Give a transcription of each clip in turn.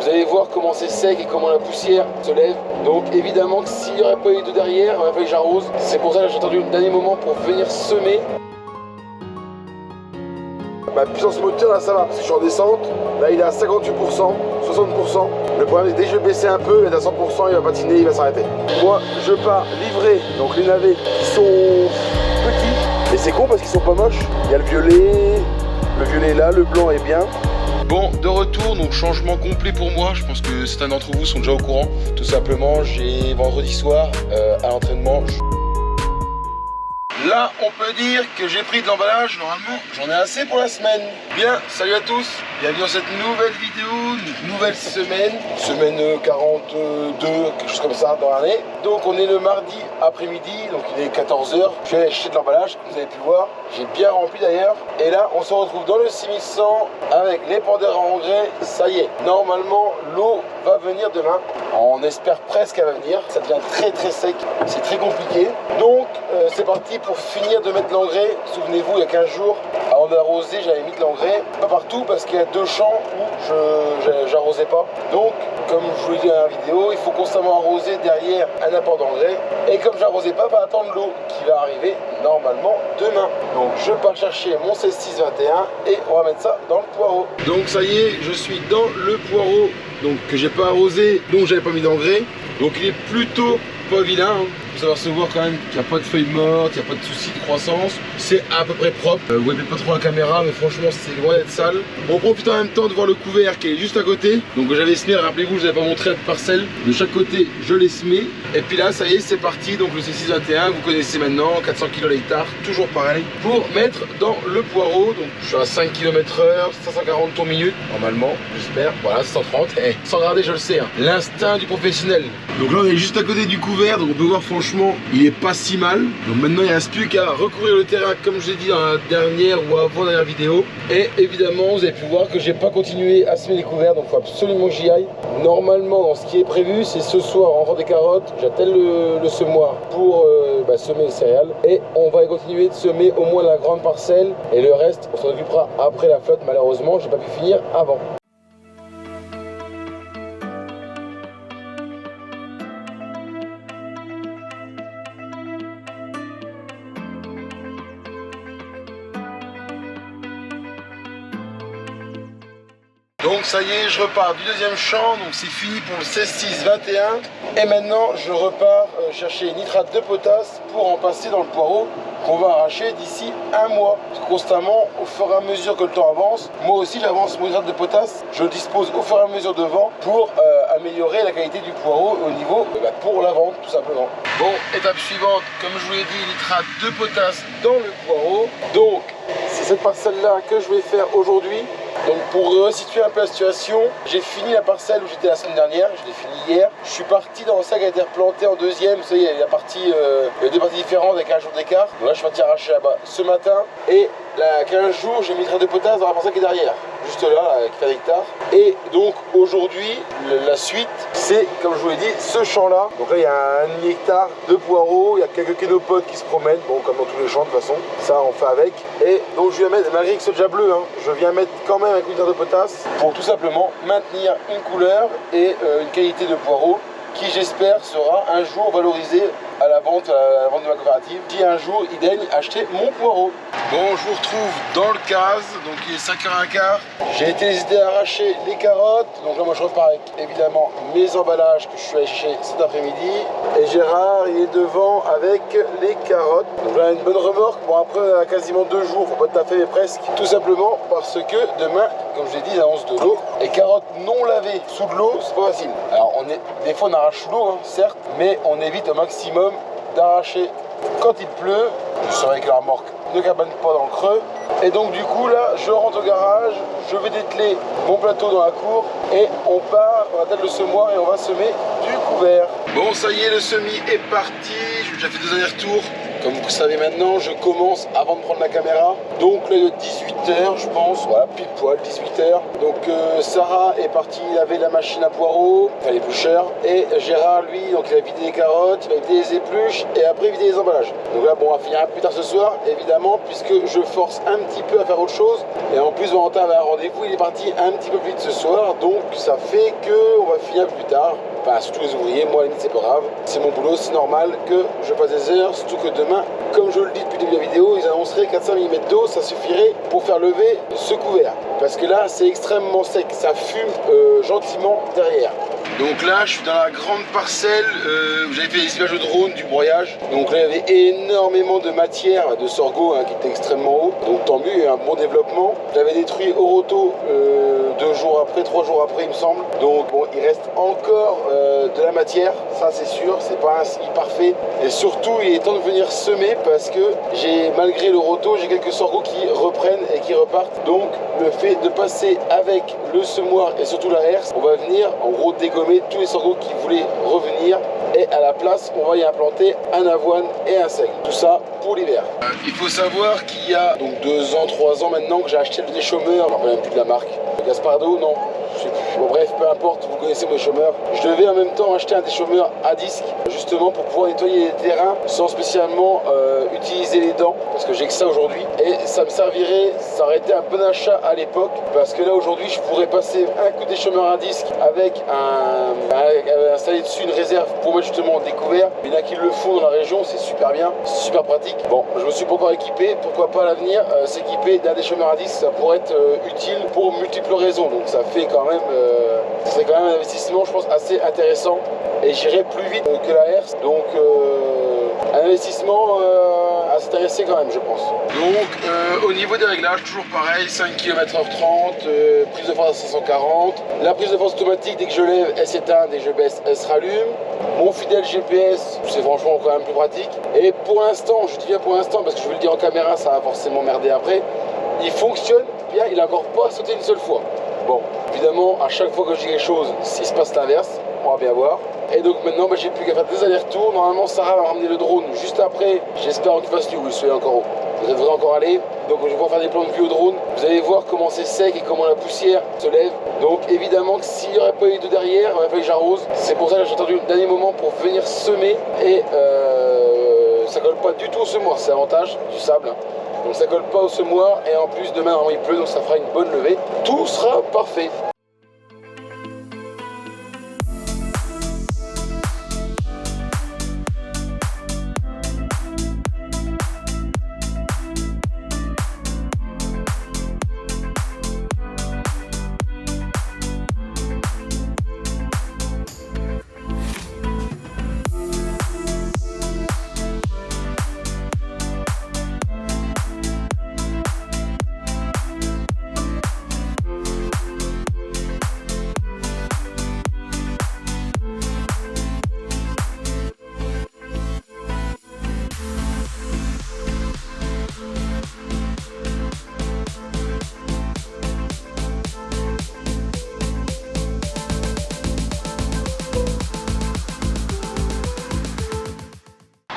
Vous allez voir comment c'est sec et comment la poussière se lève. Donc évidemment que s'il n'y aurait pas eu de derrière, il aurait fallu que j'arrose. C'est pour ça que j'ai attendu le dernier moment pour venir semer. Ma puissance moteur là ça va parce que je suis en descente. Là il est à 58%, 60%. Le problème c'est que dès que je vais baisser un peu, il est à 100%, il va patiner, il va s'arrêter. Moi je pars livrer donc les navets qui sont petits. Et c'est con parce qu'ils sont pas moches. Il y a le violet est là, le blanc est bien. Bon, de retour, donc changement complet pour moi. Je pense que certains d'entre vous sont déjà au courant. Tout simplement, j'ai vendredi soir à l'entraînement. Là, on peut dire que j'ai pris de l'emballage. Normalement, j'en ai assez pour la semaine. Bien, salut à tous. Bienvenue dans cette nouvelle vidéo, nouvelle semaine. Semaine 42, quelque chose comme ça dans l'année. Donc, on est le mardi après-midi, donc il est 14 h. Je vais acheter de l'emballage, comme vous avez pu voir. J'ai bien rempli d'ailleurs. Et là, on se retrouve dans le 6100 avec l'épandeur à engrais. Ça y est, normalement, l'eau va venir demain. On espère presque qu'elle va venir. Ça devient très sec. C'est très compliqué. Donc, c'est parti pour finir de mettre l'engrais. Souvenez-vous, il y a 15 jours, avant d'arroser, j'avais mis de l'engrais. Pas partout parce qu'il y a 2 champs où j'arrosais pas. Donc, comme je vous l'ai dit dans la vidéo, il faut constamment arroser derrière un apport d'engrais. Et comme j'arrosais pas, va attendre l'eau qui va arriver normalement demain. Donc, je pars chercher mon 16-6-21 et on va mettre ça dans le poireau. Donc, ça y est, je suis dans le poireau. Donc, que j'ai pas arrosé, donc j'avais pas mis d'engrais. Donc, il est plutôt pas vilain. Il faut savoir se voir quand même qu'il n'y a pas de feuilles mortes, il n'y a pas de soucis de croissance. C'est à peu près propre. Vous voyez pas trop la caméra, mais franchement c'est loin d'être sale. On profite en même temps de voir le couvert qui est juste à côté. Donc j'avais semé, rappelez-vous, je n'avais pas montré la parcelle. De chaque côté, je l'ai semé. Et puis là, ça y est, c'est parti. Donc le C621, vous connaissez maintenant, 400 kg l'hectare, toujours pareil. Pour mettre dans le poireau. Donc je suis à 5 km/h, 540 tours minute, normalement, j'espère. Voilà, 130. Et sans regarder, je le sais. Hein. L'instinct du professionnel. Donc là, on est juste à côté du couvert. Donc on peut voir franchement, il est pas si mal. Donc maintenant, il ne reste plus qu'à recourir le terrain comme je l'ai dit dans la dernière ou avant-dernière vidéo. Et évidemment, vous avez pu voir que j'ai pas continué à semer les couverts. Donc il faut absolument que j'y aille. Normalement, dans ce qui est prévu, c'est ce soir, en rentrant des carottes, j'attelle le semoir pour semer les céréales. Et on va continuer de semer au moins la grande parcelle. Et le reste, on s'en occupera après la flotte. Malheureusement, j'ai pas pu finir avant. Donc ça y est, je repars du deuxième champ, donc c'est fini pour le 16-6-21. Et maintenant, je repars chercher nitrate de potasse pour en passer dans le poireau qu'on va arracher d'ici un mois. Constamment, au fur et à mesure que le temps avance, moi aussi j'avance mon nitrate de potasse, je le dispose au fur et à mesure devant pour améliorer la qualité du poireau au niveau pour la vente tout simplement. Bon, étape suivante, comme je vous l'ai dit, nitrate de potasse dans le poireau. Donc, c'est cette parcelle-là que je vais faire aujourd'hui. Donc pour resituer un peu la situation, j'ai fini la parcelle où j'étais la semaine dernière, je l'ai fini hier. Je suis parti dans celle qui a été replantée en deuxième, vous savez, il y a deux parties différentes avec un jour d'écart. Donc là je suis parti arracher là-bas ce matin et là 15 jours j'ai mis nitrate de potasse dans la parcelle qui est derrière, juste là qui fait un hectare. Et donc aujourd'hui, la suite, c'est comme je vous l'ai dit, ce champ-là. Donc là il y a un hectare de poireaux, il y a quelques kénopodes qui se promènent, bon comme dans tous les champs de toute façon, ça on fait avec. Et donc je viens mettre, malgré que c'est déjà bleu, hein, je viens mettre quand même avec une nitrate de potasse pour tout simplement maintenir une couleur et une qualité de poireau qui j'espère sera un jour valorisée à la vente de ma coopérative, si un jour ils daignent acheter mon poireau. Bon, je vous retrouve dans le case, donc il est 5h15. J'ai été hésité à arracher les carottes, donc là moi je repars avec évidemment mes emballages que je suis allé chercher cet après-midi. Et Gérard il est devant avec les carottes. Donc là une bonne remorque, bon après quasiment 2 jours, faut pas tout à fait mais presque. Tout simplement parce que demain, comme je l'ai dit, il annonce de l'eau. Les carottes non lavées sous de l'eau, c'est pas facile. Alors des fois on arrache sous l'eau, hein, certes, mais on évite au maximum d'arracher quand il pleut. Je serai avec la remorque, ne cabane pas dans le creux. Et donc du coup là, je rentre au garage, je vais dételer mon plateau dans la cour et on part, on attelle le semoir et on va semer du couvert. Bon ça y est, le semis est parti, j'ai déjà fait 2 allers-retours Comme vous le savez maintenant, je commence avant de prendre la caméra. Donc là, il est 18h, je pense. Voilà, pile poil, 18h. Donc Sarah est partie laver la machine à poireaux, enfin les plus chères. Et Gérard, lui, donc il a vidé les carottes, il va vider les épluches et après vider les emballages. Donc là, bon, on va finir un peu plus tard ce soir, évidemment, puisque je force un petit peu à faire autre chose. Et en plus, Valentin avait un rendez-vous, il est parti un petit peu plus vite ce soir. Donc ça fait qu'on va finir plus tard. Enfin, surtout les ouvriers, moi à la limite c'est pas grave. C'est mon boulot, c'est normal que je fasse des heures, surtout que demain, comme je le dis depuis le début de la vidéo, ils annonceraient 400 mm d'eau, ça suffirait pour faire lever ce couvert. Parce que là, c'est extrêmement sec, ça fume gentiment derrière. Donc là, je suis dans la grande parcelle où j'avais fait les images de drone, du broyage. Donc là, il y avait énormément de matière de sorgho qui était extrêmement haut. Donc tant mieux, il y a eu un bon développement. Je l'avais détruit au roto 2 jours après, 3 jours après, il me semble. Donc bon, il reste encore de la matière, ça c'est sûr, c'est pas un ski parfait. Et surtout, il est temps de venir semer parce que malgré le roto, j'ai quelques sorgho qui reprennent et qui repartent. Donc le fait de passer avec le semoir et surtout la herse, on va venir en gros dégommer tous les sorgho qui voulaient revenir. Et à la place, on va y implanter un avoine et un seigle. Tout ça pour l'hiver. Il faut savoir qu'il y a donc 2 ans, 3 ans maintenant que j'ai acheté le déchômeur. Je ne me rappelle plus de la marque. Gaspardo, non. Je sais plus. Bon, bref, peu importe, vous connaissez mon déchômeur. Je devais en même temps acheter un déchômeur à disque, justement pour pouvoir nettoyer les terrains sans spécialement utiliser les dents, parce que j'ai que ça aujourd'hui. Et ça me servirait, ça aurait été un bon achat à l'époque, parce que là aujourd'hui, je pourrais passer un coup de déchômeur à disque avec installer dessus une réserve pour mettre justement découvert. Il y en a qui le font dans la région, c'est super bien, c'est super pratique. Bon, je me suis pas encore équipé, pourquoi pas à l'avenir s'équiper d'un déchômeur à disque, ça pourrait être utile pour multiples raisons. Donc ça fait quand même c'est quand même un investissement, je pense, assez intéressant et j'irai plus vite que la herse. Donc un investissement assez intéressant quand même, je pense. Donc au niveau des réglages, toujours pareil, 5 km/h 30, prise de force à 540. La prise de force automatique, dès que je lève, elle s'éteint, dès que je baisse, elle se rallume. Mon fidèle GPS, c'est franchement quand même plus pratique. Et pour l'instant, je dis bien pour l'instant, parce que je vais le dire en caméra, ça va forcément merder après, il fonctionne bien, il n'a encore pas sauté une seule fois. Bon, évidemment, à chaque fois que je dis quelque chose, s'il se passe l'inverse, on va bien voir. Et donc maintenant, j'ai plus qu'à faire des allers-retours. Normalement, Sarah va ramener le drone juste après. J'espère qu'il fasse nuit, vous le soyez encore haut. Vous devrait encore aller. Donc je vais pouvoir faire des plans de vue au drone. Vous allez voir comment c'est sec et comment la poussière se lève. Donc évidemment que s'il n'y aurait pas eu de derrière, il aurait fallu que j'arrose. C'est pour ça que j'ai attendu le dernier moment pour venir semer. Et ça colle pas du tout au semoir, c'est l'avantage du sable. Donc ça colle pas au semoir et en plus demain il pleut, donc ça fera une bonne levée. Tout sera parfait.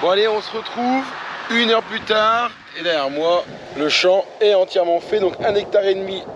Bon allez, on se retrouve 1 heure plus tard et derrière moi le champ est entièrement fait, donc 1,5 hectare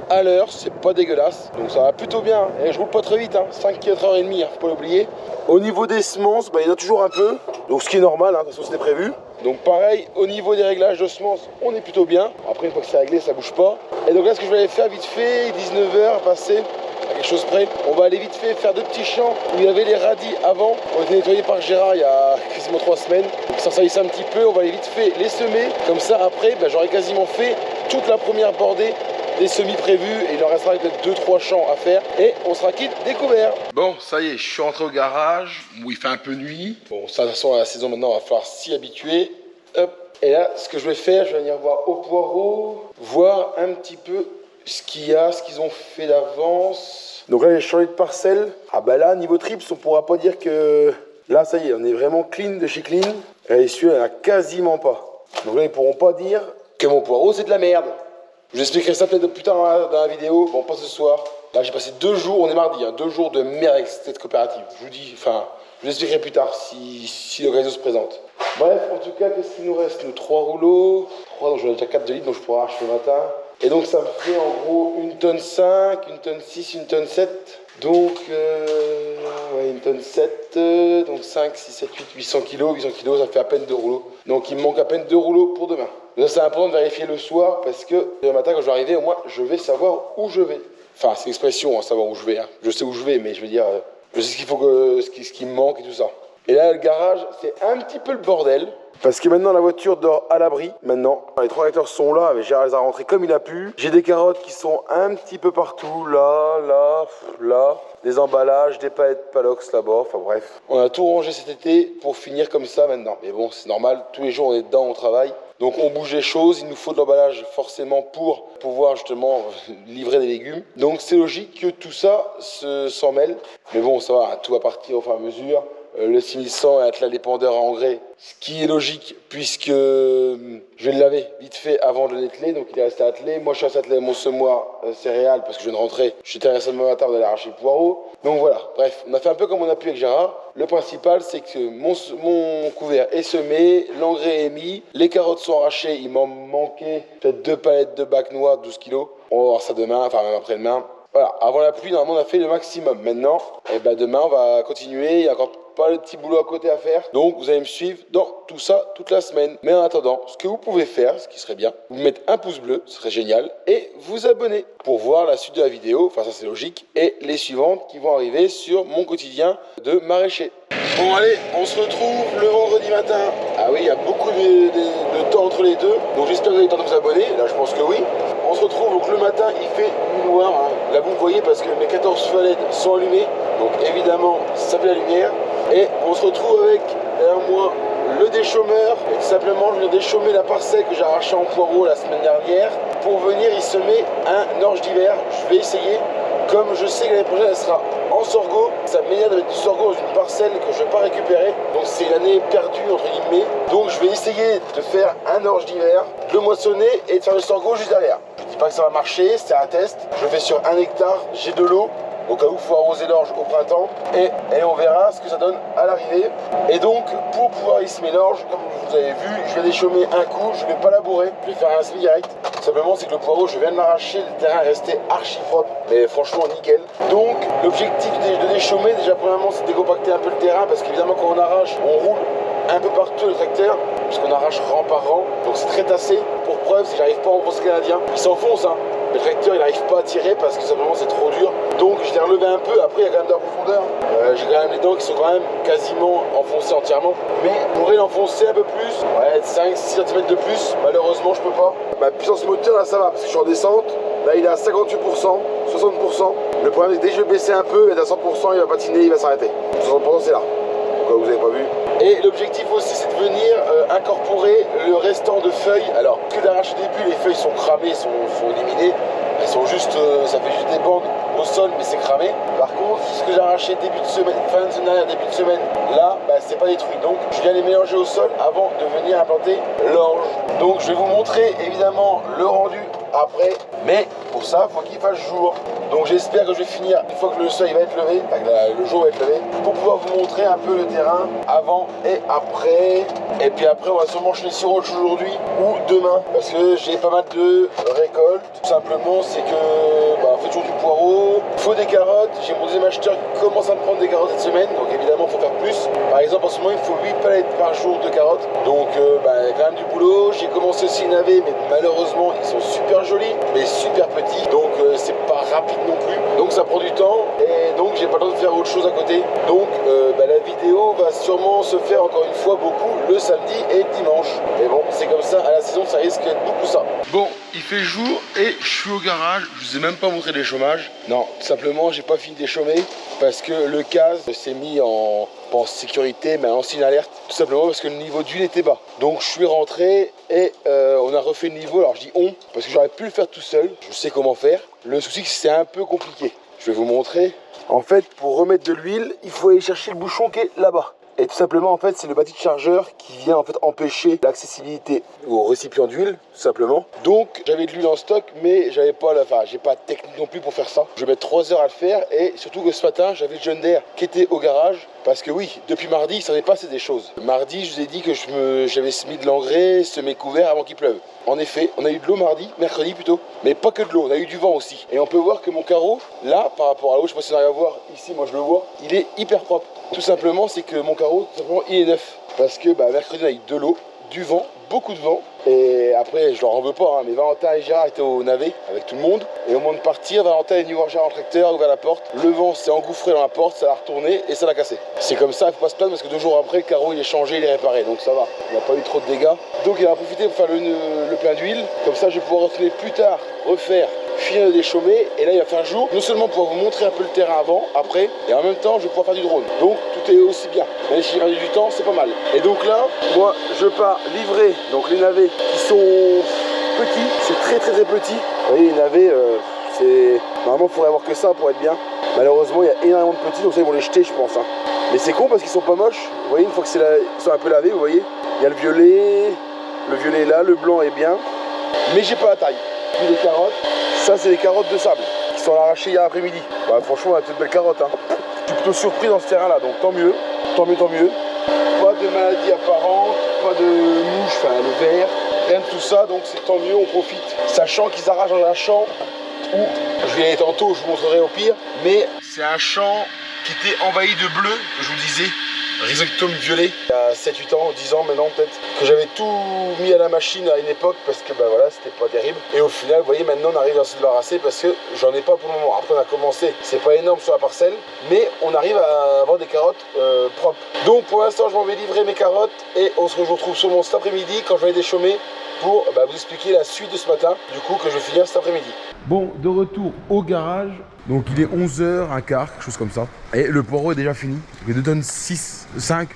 à l'heure, c'est pas dégueulasse, donc ça va plutôt bien. Et je roule pas très vite, 5 km/h, faut pas l'oublier. Au niveau des semences, il y en a toujours un peu, donc ce qui est normal, de toute façon c'était prévu. Donc pareil, au niveau des réglages de semences, on est plutôt bien. Après une fois que c'est réglé, ça bouge pas. Et donc là ce que je vais aller faire vite fait, 19h passer à quelque chose près, on va aller vite fait faire 2 petits champs où il y avait les radis avant, on a été nettoyés par Gérard il y a quasiment 3 semaines, donc ça salissait un petit peu, on va aller vite fait les semer, comme ça après j'aurai quasiment fait toute la première bordée des semis prévus et il en restera peut-être 2-3 champs à faire et on sera quitte découvert. Bon, ça y est, je suis rentré au garage où il fait un peu nuit. Bon, ça de toute façon à la saison maintenant, il va falloir s'y habituer. Hop. Et là, ce que je vais faire, je vais venir voir au poireau, voir un petit peu ce qu'il y a, ce qu'ils ont fait d'avance. Donc là, j'ai changé de parcelle. Ah bah là, niveau trips, on pourra pas dire que... Là, ça y est, on est vraiment clean de chez clean. Et celui-là, il n'y en a quasiment pas. Donc là, ils pourront pas dire que mon poireau, c'est de la merde. Je vous expliquerai ça peut-être plus tard dans la vidéo. Bon, pas ce soir. Là j'ai passé 2 jours, on est mardi, hein, 2 jours de merde avec cette coopérative. Je vous dis, enfin, je vous expliquerai plus tard si l'occasion se présente. Bref, en tout cas, qu'est-ce qu'il nous reste? Nous 3 rouleaux, 3, donc j'en ai déjà 4 de litres, donc je pourrai arracher le matin. Et donc ça me fait en gros 1 tonne 5, 1 tonne 6, 1 tonne 7. Donc, ouais, 1 tonne 7, donc 5, 6, 7, 8, 800 kilos. 800 kilos, ça fait à peine 2 rouleaux. Donc il me manque à peine 2 rouleaux pour demain. Là, c'est important de vérifier le soir parce que le matin, quand je vais arriver, au moins, je vais savoir où je vais. Enfin, c'est l'expression, hein, savoir où je vais. Hein. Je sais où je vais, mais je veux dire, je sais ce qu'il faut ce qui me manque et tout ça. Et là, le garage, c'est un petit peu le bordel. Parce que maintenant, la voiture dort à l'abri. Maintenant, les 3 tracteurs sont là, mais Gérard les a rentrés comme il a pu. J'ai des carottes qui sont un petit peu partout, là, là, là. Des emballages, des palettes Palox là-bas, enfin bref. On a tout rangé cet été pour finir comme ça maintenant. Mais bon, c'est normal, tous les jours on est dedans, on travaille. Donc on bouge les choses, il nous faut de l'emballage forcément pour pouvoir justement livrer des légumes. Donc c'est logique que tout ça s'en mêle. Mais bon, ça va, tout va partir au fur et à mesure. Le 6100 est attelé dépendeur à engrais, ce qui est logique puisque je vais le laver vite fait avant de l'ételer, donc il est resté attelé. Moi je suis resté attelé à mon semoir céréales parce que je viens de rentrer, j'étais resté demain matin d'aller arracher le poireau. Donc voilà, bref, on a fait un peu comme on a pu avec Gérard. Le principal c'est que mon couvert est semé, l'engrais est mis, les carottes sont arrachées, il m'en manquait peut-être 2 palettes de bac noix, 12 kilos. On va voir ça demain, enfin même après-demain. Voilà, avant la pluie, normalement on a fait le maximum. Maintenant, demain on va continuer, il y a encore pas le petit boulot à côté à faire. Donc vous allez me suivre dans tout ça toute la semaine. Mais en attendant, ce que vous pouvez faire, ce qui serait bien, vous mettez un pouce bleu, ce serait génial, et vous abonner pour voir la suite de la vidéo, enfin ça c'est logique, et les suivantes qui vont arriver sur mon quotidien de maraîcher. Bon allez, on se retrouve le vendredi matin. Ah oui, il y a beaucoup de temps entre les deux, donc j'espère que vous avez le temps de vous abonner, là je pense que oui. On se retrouve donc le matin, il fait noir, hein. Là vous voyez parce que mes 14 feux LED sont allumés, donc évidemment ça fait la lumière. Et on se retrouve avec derrière moi le déchômeur. Et tout simplement, je viens déchômer la parcelle que j'ai arrachée en poireau la semaine dernière pour venir y semer un orge d'hiver. Je vais essayer, comme je sais que l'année prochaine elle sera en sorgho, ça m'énerve de mettre du sorgho dans une parcelle que je ne vais pas récupérer. Donc c'est l'année perdue entre guillemets. Donc je vais essayer de faire un orge d'hiver, de le moissonner et de faire le sorgho juste derrière. Je ne dis pas que ça va marcher, c'est un test. Je le fais sur 1 hectare, j'ai de l'eau. Au cas où il faut arroser l'orge au printemps et on verra ce que ça donne à l'arrivée. Et donc pour pouvoir y semer l'orge, comme vous avez vu, je vais déchaumer un coup, je ne vais pas labourer, je vais faire un semis direct. Simplement c'est que le poireau, je viens de l'arracher, le terrain est resté archi propre, mais franchement nickel. Donc l'objectif de déchaumer, déjà premièrement c'est de décompacter un peu le terrain, parce qu'évidemment quand on arrache, on roule un peu partout le tracteur, puisqu'on arrache rang par rang, donc c'est très tassé. Pour preuve, si j'arrive pas à enfoncer le canadien, il s'enfonce, hein. Le tracteur il n'arrive pas à tirer parce que simplement c'est trop dur. Donc je l'ai relevé un peu, après il y a quand même de la profondeur. J'ai quand même les dents qui sont quand même quasiment enfoncées entièrement. Mais je pourrais l'enfoncer un peu plus, ouais 5-6 cm de plus, malheureusement je peux pas. Ma puissance moteur là ça va parce que je suis en descente. Là il est à 58%, 60%. Le problème c'est que dès que je vais baisser un peu, il est à 100%, il va patiner, il va s'arrêter. 60% c'est là. Vous n'avez pas vu. Et l'objectif aussi c'est de venir incorporer le restant de feuilles. Alors que d'arracher au début, les feuilles sont cramées, sont éliminées. Elles sont juste, ça fait juste des bandes au sol mais c'est cramé. Par contre, ce que j'ai arraché début de semaine, fin de semaine dernière, début de semaine, là c'est pas détruit. Donc je viens les mélanger au sol avant de venir implanter l'orge. Donc je vais vous montrer évidemment le rendu après. Mais pour ça, il faut qu'il fasse jour. Donc j'espère que je vais finir une fois que le seuil va être levé, le jour va être levé, pour pouvoir vous montrer un peu le terrain avant et après. Et puis après on va sûrement enchaîner sur autre chose aujourd'hui ou demain, parce que j'ai pas mal de récoltes. Tout simplement c'est que on fait toujours du poireau, il faut des carottes. J'ai mon deuxième acheteur qui commence à me prendre des carottes cette semaine, donc évidemment il faut faire plus. Par exemple en ce moment il faut 8 palettes par jour de carottes, donc il y a quand même du boulot. J'ai commencé aussi une navets, mais malheureusement ils sont super jolis mais super petits, donc c'est pas rapide non plus, donc ça prend du temps et donc j'ai pas le temps de faire autre chose à côté. Donc la vidéo va sûrement se faire encore une fois beaucoup le samedi et le dimanche, mais bon c'est comme ça, à la saison ça risque d'être beaucoup ça. Bon, il fait jour et je suis au garage, je vous ai même pas montré les chômages. Non, tout simplement j'ai pas fini de chômer parce que le CAS s'est mis en sécurité, mais en signe alerte, tout simplement parce que le niveau d'huile était bas. Donc je suis rentré et on a refait le niveau. Alors je dis on parce que j'aurais pu le faire tout seul, je sais comment faire. Le souci c'est que c'est un peu compliqué. Je vais vous montrer. En fait, pour remettre de l'huile, il faut aller chercher le bouchon qui est là-bas. Et tout simplement en fait c'est le bâti de chargeur qui vient en fait empêcher l'accessibilité au récipient d'huile tout simplement. Donc j'avais de l'huile en stock mais j'avais pas j'ai pas de technique non plus pour faire ça. Je vais mettre 3 heures à le faire et surtout que ce matin j'avais le John Deere qui était au garage parce que oui, depuis mardi il s'en est passé des choses. Mardi je vous ai dit que j'avais mis de l'engrais, semé couvert avant qu'il pleuve. En effet, on a eu de l'eau mercredi plutôt, mais pas que de l'eau, on a eu du vent aussi. Et on peut voir que mon carreau, là, par rapport à l'eau, je sais pas si on arrive à voir, ici, moi je le vois, il est hyper propre. Tout simplement, c'est que mon carreau, tout simplement, il est neuf. Parce que mercredi, on a eu de l'eau, du vent, beaucoup de vent. Et après, je leur en veux pas, mais Valentin et Gérard étaient au navet avec tout le monde. Et au moment de partir, Valentin est venu voir Gérard en tracteur, ouvert la porte. Le vent s'est engouffré dans la porte, ça l'a retourné et ça l'a cassé. C'est comme ça, il faut pas se plaindre parce que 2 jours après, le carreau il est changé, il est réparé. Donc ça va, il n'a pas eu trop de dégâts. Donc il a profité pour faire le plein d'huile. Comme ça, je vais pouvoir retourner plus tard, finir de déchaumer. Et là, il va faire jour. Non seulement pour vous montrer un peu le terrain avant, après, et en même temps, je vais pouvoir faire du drone. Donc tout est aussi bien. Même si j'ai perdu du temps, c'est pas mal. Et donc là, moi, je pars livrer donc les navets qui sont petits, c'est très petit. Vous voyez les navets, normalement il faudrait avoir que ça pour être bien. Malheureusement il y a énormément de petits, donc ça ils vont les jeter je pense. Mais c'est con parce qu'ils sont pas moches. Vous voyez une fois que ils sont un peu lavés, vous voyez, il y a le violet est là, le blanc est bien. Mais j'ai pas la taille. Puis les carottes, ça c'est des carottes de sable qui sont arrachées hier après-midi. Franchement on a de belles carottes. Je suis plutôt surpris dans ce terrain là, donc tant mieux. Pas de maladies apparentes, pas de mouches, le ver, rien de tout ça, donc c'est tant mieux, on profite. Sachant qu'ils arrachent dans un champ où, je vais y aller tantôt, je vous montrerai au pire, mais c'est un champ qui était envahi de bleu, je vous disais, rhizoctome violet, il y a 7-8 ans, 10 ans maintenant peut-être, que j'avais tout mis à la machine à une époque parce que voilà, c'était pas terrible. Et au final, vous voyez, maintenant on arrive à se débarrasser parce que j'en ai pas pour le moment. Après on a commencé, c'est pas énorme sur la parcelle, mais on arrive à avoir des carottes propres. Donc pour l'instant, je m'en vais livrer mes carottes et on se retrouve sur mon cet après-midi quand je vais déchaumer pour vous expliquer la suite de ce matin, du coup, que je vais finir cet après-midi. Bon, de retour au garage. Donc il est 11h15, quelque chose comme ça. Et le poireau est déjà fini. Les 2 tonnes 5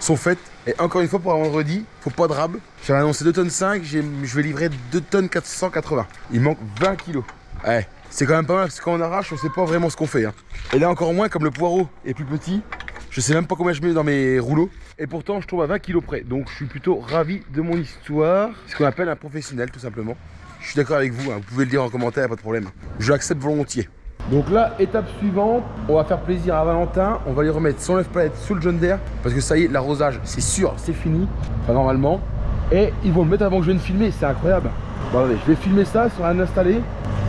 sont faites. Et encore une fois pour un vendredi, faut pas de rab. J'avais annoncé 2 tonnes 5, je vais livrer 2 tonnes 480. Il manque 20 kilos. Ouais, c'est quand même pas mal parce que quand on arrache, on sait pas vraiment ce qu'on fait. Et là encore moins, comme le poireau est plus petit, je sais même pas combien je mets dans mes rouleaux. Et pourtant, je tombe à 20 kilos près. Donc je suis plutôt ravi de mon histoire. Ce qu'on appelle un professionnel tout simplement. Je suis d'accord avec vous, vous pouvez le dire en commentaire, pas de problème. Je l'accepte volontiers. Donc là, étape suivante, on va faire plaisir à Valentin. On va lui remettre son lève-palette sous le John Deere parce que ça y est, l'arrosage, c'est sûr, c'est fini. Enfin, normalement. Et ils vont le mettre avant que je vienne filmer, c'est incroyable. Bon, allez, je vais filmer ça, ça sera installé.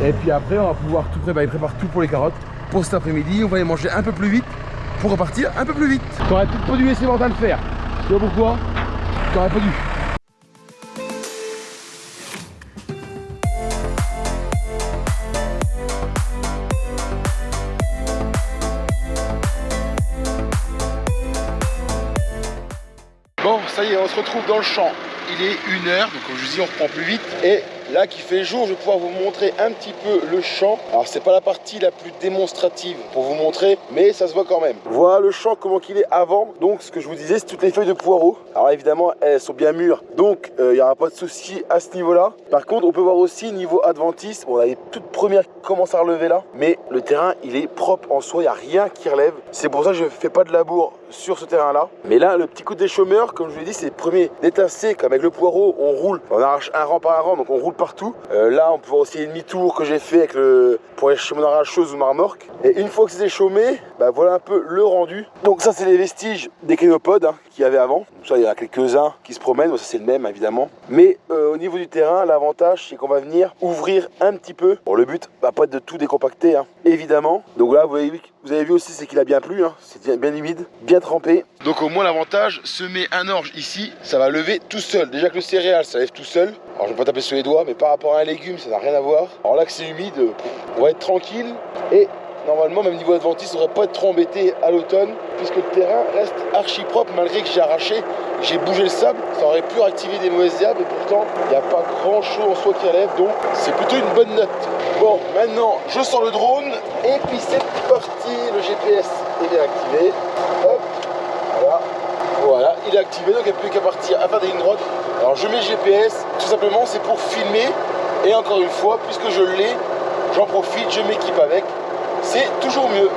Et puis après, on va pouvoir tout préparer. Il prépare tout pour les carottes. Pour cet après-midi, on va les manger un peu plus vite pour repartir un peu plus vite. T'aurais peut-être pas dû laisser Valentin le faire. Tu vois pourquoi? T'aurais pas dû. Bon, ça y est, on se retrouve dans le champ. Il est 1h, donc comme je vous dis, on reprend plus vite. Et là qu'il fait jour, je vais pouvoir vous montrer un petit peu le champ. Alors c'est pas la partie la plus démonstrative pour vous montrer, mais ça se voit quand même. Voilà le champ comment qu'il est avant. Donc ce que je vous disais, c'est toutes les feuilles de poireaux. Alors évidemment, elles sont bien mûres, donc il n'y aura pas de souci à ce niveau-là. Par contre, on peut voir aussi niveau adventice, bon, on a les toutes premières qui commencent à relever là, mais le terrain il est propre en soi, il n'y a rien qui relève. C'est pour ça que je ne fais pas de labour sur ce terrain-là. Mais là, le petit coup des chômeurs, comme je vous l'ai dit, c'est le premier détassé. Comme avec le poireau, on roule, on arrache un rang par un rang, donc on roule partout. Là, on peut voir aussi les demi-tours que j'ai fait avec pour aller chez mon arracheuse ou ma remorque. Et une fois que c'est déchaumé, voilà un peu le rendu. Donc ça, c'est les vestiges des kénopodes qu'il y avait avant. Donc ça, il y en a quelques-uns qui se promènent. Bon, ça, c'est le même, évidemment. Mais au niveau du terrain, l'avantage, c'est qu'on va venir ouvrir un petit peu. Bon, le but, pas de tout décompacter, évidemment. Donc là, vous avez vu aussi, c'est qu'il a bien plu. C'est bien humide, bien trempé. Donc au moins, l'avantage, semer un orge ici, ça va lever tout seul. Déjà que le céréal, ça lève tout seul. Alors je vais pas taper sur les doigts, mais par rapport à un légume, ça n'a rien à voir. Alors là que c'est humide, on va être tranquille. Et normalement, même niveau adventiste, on ne devrait pas être trop embêté à l'automne, puisque le terrain reste archi propre, malgré que j'ai arraché, j'ai bougé le sable. Ça aurait pu activer des mauvaises herbes, et pourtant, il n'y a pas grand chose en soi qui relève, donc c'est plutôt une bonne note. Bon, maintenant, je sors le drone, et puis c'est parti, le GPS est bien activé. Hop, voilà, il est activé, donc il n'y a plus qu'à partir à faire des lignes droites. Alors je mets le GPS, tout simplement c'est pour filmer, et encore une fois, puisque je l'ai, j'en profite, je m'équipe avec, c'est toujours mieux.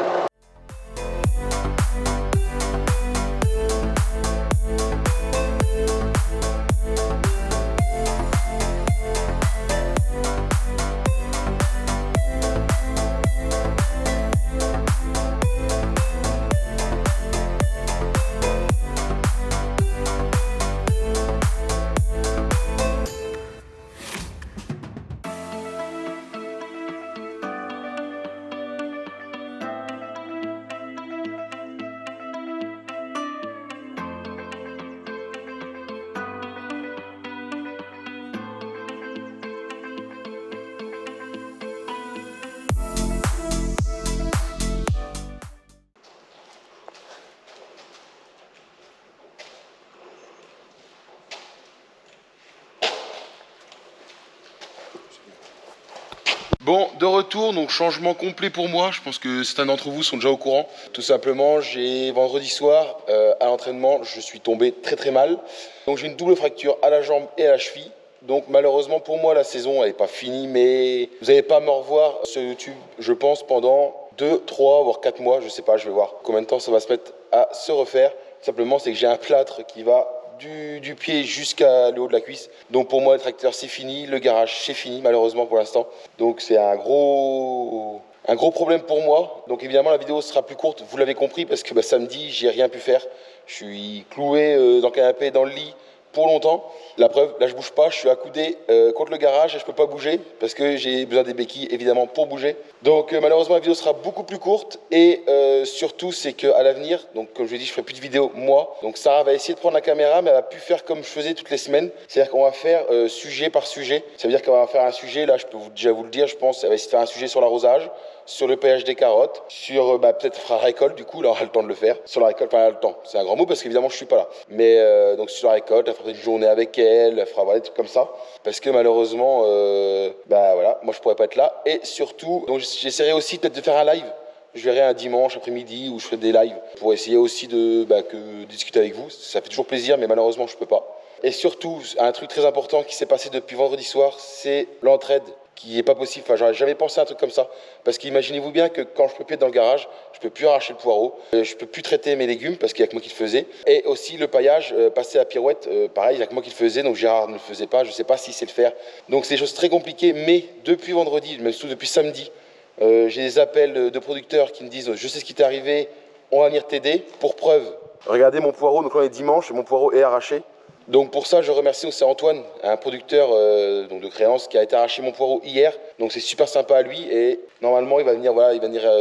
Bon, de retour, donc changement complet pour moi. Je pense que certains d'entre vous sont déjà au courant. Tout simplement, j'ai vendredi soir à l'entraînement, je suis tombé très mal. Donc j'ai une double fracture à la jambe et à la cheville. Donc malheureusement pour moi, la saison elle n'est pas finie, mais vous n'allez pas me revoir sur YouTube, je pense, pendant 2, 3, voire 4 mois. Je sais pas, je vais voir combien de temps ça va se mettre à se refaire. Tout simplement, c'est que j'ai un plâtre qui va du pied jusqu'à le haut de la cuisse. Donc pour moi, le tracteur c'est fini, le garage c'est fini malheureusement pour l'instant. Donc c'est un gros problème pour moi. Donc évidemment la vidéo sera plus courte, vous l'avez compris, parce que samedi j'ai rien pu faire. Je suis cloué dans le canapé, dans le lit pour longtemps. La preuve, là je bouge pas, je suis accoudé contre le garage et je peux pas bouger parce que j'ai besoin des béquilles évidemment pour bouger. Donc malheureusement la vidéo sera beaucoup plus courte et surtout c'est qu'à l'avenir, donc comme je l'ai dit, je ferai plus de vidéos moi. Donc Sarah va essayer de prendre la caméra, mais elle va plus faire comme je faisais toutes les semaines. C'est-à-dire qu'on va faire sujet par sujet. Ça veut dire qu'on va faire un sujet, là je peux déjà vous le dire, je pense, elle va essayer de faire un sujet sur l'arrosage, sur le paillage des carottes, sur peut-être fera la récolte, du coup là on aura le temps de le faire. Sur la récolte, enfin elle a le temps, c'est un grand mot parce qu'évidemment je suis pas là. Mais donc sur la récolte, elle fera une journée avec elle fera voilà, des trucs comme ça. Parce que malheureusement, voilà, moi je pourrais pas être là. Et surtout, donc j'essaierai aussi peut-être de faire un live. Je verrai un dimanche après-midi où je ferai des lives pour essayer aussi de discuter avec vous. Ça fait toujours plaisir, mais malheureusement je peux pas. Et surtout, un truc très important qui s'est passé depuis vendredi soir, c'est l'entraide qui est pas possible. Enfin, j'aurais jamais pensé à un truc comme ça. Parce qu'imaginez-vous bien que quand je peux plus être dans le garage, je peux plus arracher le poireau, je peux plus traiter mes légumes parce qu'il y a que moi qui le faisais. Et aussi le paillage, passer à pirouette, pareil, il y a que moi qui le faisais, donc Gérard ne le faisait pas, je sais pas s'il sait le faire. Donc c'est des choses très compliquées, mais depuis vendredi, même surtout depuis samedi, j'ai des appels de producteurs qui me disent je sais ce qui t'est arrivé, on va venir t'aider. Pour preuve, regardez mon poireau, donc là on est dimanche, mon poireau est arraché. Donc pour ça, je remercie aussi Antoine, un producteur donc de créance qui a été arraché mon poireau hier. Donc c'est super sympa à lui et normalement il va venir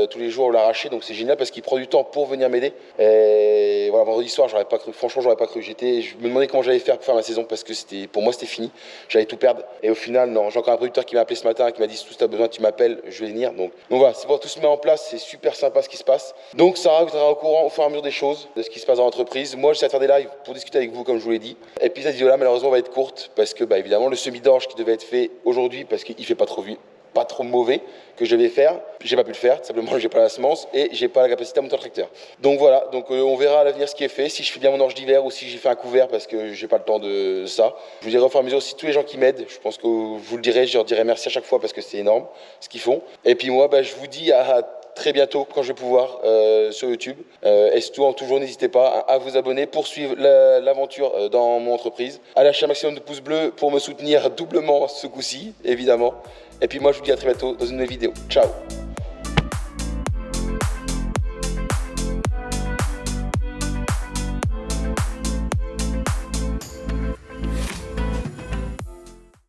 tous les jours l'arracher. Donc c'est génial parce qu'il prend du temps pour venir m'aider. Et voilà, vendredi soir, j'aurais pas cru. Franchement, j'aurais pas cru. Je me demandais comment j'allais faire pour faire ma saison parce que pour moi c'était fini. J'allais tout perdre. Et au final, non. J'ai encore un producteur qui m'a appelé ce matin, qui m'a dit si tu as besoin, tu m'appelles, je vais venir. Donc voilà, c'est pour tout se mettre en place. C'est super sympa ce qui se passe. Donc Sarah vous sera au courant au fur et à mesure des choses, de ce qui se passe dans l'entreprise. Moi, j'essaie de faire des lives pour discuter avec vous, comme je vous l'ai dit. Et puis cette vidéo-là, malheureusement, va être courte parce que, évidemment, le semi-d'orge qui devait être fait aujourd'hui parce qu'il fait pas trop mauvais que je devais faire, j'ai pas pu le faire, simplement j'ai pas la semence et j'ai pas la capacité à monter le tracteur. Donc voilà, on verra à l'avenir ce qui est fait, si je fais bien mon orge d'hiver ou si j'ai fait un couvert parce que j'ai pas le temps de ça. Je vous dirai au fur et à mesure aussi tous les gens qui m'aident, je pense que je vous le dirai, je leur dirai merci à chaque fois parce que c'est énorme ce qu'ils font. Et puis moi, je vous dis à très bientôt quand je vais pouvoir sur YouTube. Et surtout, toujours n'hésitez pas à vous abonner pour suivre l'aventure dans mon entreprise. À lâcher un maximum de pouces bleus pour me soutenir doublement ce coup-ci, évidemment. Et puis moi, je vous dis à très bientôt dans une nouvelle vidéo. Ciao!